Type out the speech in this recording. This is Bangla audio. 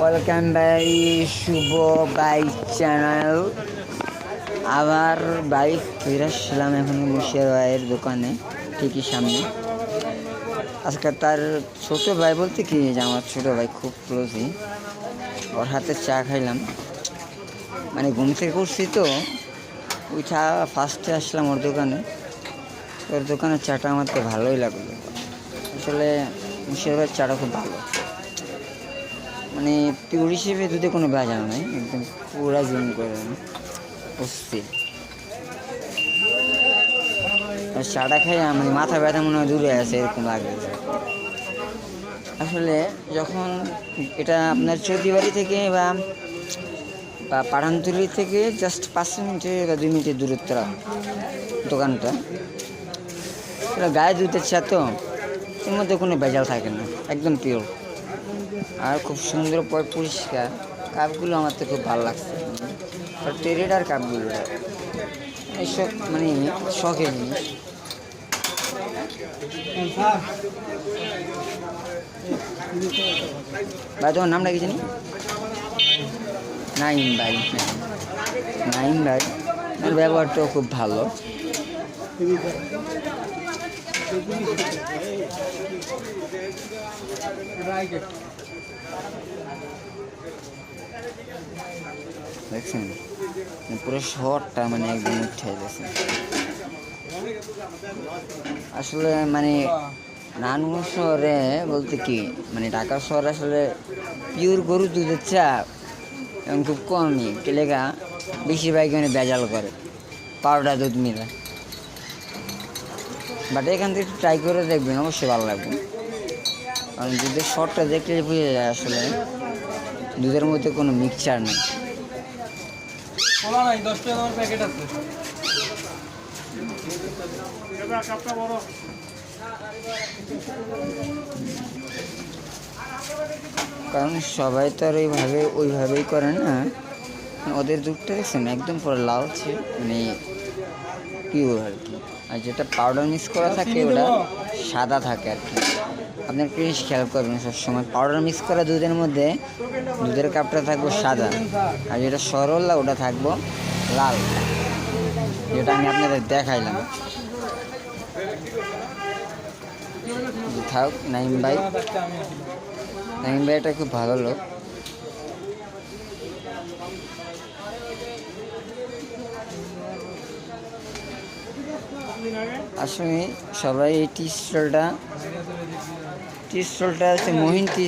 Welcome by Shubh bike channel. আবার বাইক ফিরে আসলাম এখন মুর্শিদ ভাইয়ের দোকানে, ঠিকই সামনে। আজকে তার ছোটো ভাই বলতে কি যে আমার ছোটো ভাই খুব ক্লোজই, ওর হাতে চা খাইলাম। মানে ঘুম থেকে উঠছি তো উঠা ফার্স্টে আসলাম ওর দোকানে। ওর দোকানের চাটা আমার তো ভালোই লাগলো। আসলে মুর্শিদ ভাইয়ের চাটা খুব ভালো, মানে পিওর হিসেবে দুধে কোনো ভেজাল নাই, একদম পুরা জিম করে বসছি। চাটা খাই মানে মাথা ব্যথা মনে হয় দূরে আছে এরকম লাগে। আসলে যখন এটা আপনার চৌকিবাড়ি থেকে বা পাঠানতলি থেকে জাস্ট 5 মিনিটের বা 2 মিনিটের দূরত্ব দোকানটা, এটা গায়ে দুধের চা তো, এর মধ্যে কোনো ভেজাল থাকে না, একদম পিওর আর খুব সুন্দর পরিষ্কার। কাপগুলো আমার তো খুব ভালো লাগছে, আর টেরেডার কাপগুলো এইসব মানে শখের জিনিস। ভাই তোমার নামটা কি জানি? নাইম ভাই। নাইম ভাই ওর ব্যবহারটাও খুব ভালো। দেখছেন পুরো শহরটা মানে একদম উঠে গেছে। আসলে মানে নারায়ণগঞ্জ শহরে বলতে কি মানে ঢাকা শহরে আসলে পিওর গরুর দুধের চা এবং খুব কমই টেলেগা, বেশিরভাগ মানে ভেজাল করে, পাউডার দুধ মিলে। বাট এখান থেকে ট্রাই করে দেখবেন, অবশ্যই ভালো লাগবে। কারণ দুধের শর্টটা দেখলে বুঝে যায় আসলে দুধের মধ্যে কোনো মিক্সচার নেই। কারণ সবাই তো আর ওইভাবেই করে না। ওদের দুধটা দেখছেন একদম পুরো লালচে, মানে পিওর আর কি। আর যেটা পাউডার মিক্স করা থাকে ওটা সাদা থাকে আর কি। আপনার প্লিজ খেয়াল করবেন সবসময় পাউডার মিক্স করা দুধের মধ্যে দুধের কাপটা থাকবো সাদা, আর যেটা সরল ওটা থাকবো লাল, যেটা আমি আপনাদের দেখাইলাম। থাক নাইম ভাই, নাইম ভাই এটা খুব ভালো লোক। আসলে সবাই এই টি স্টলটা হচ্ছে মহিন টি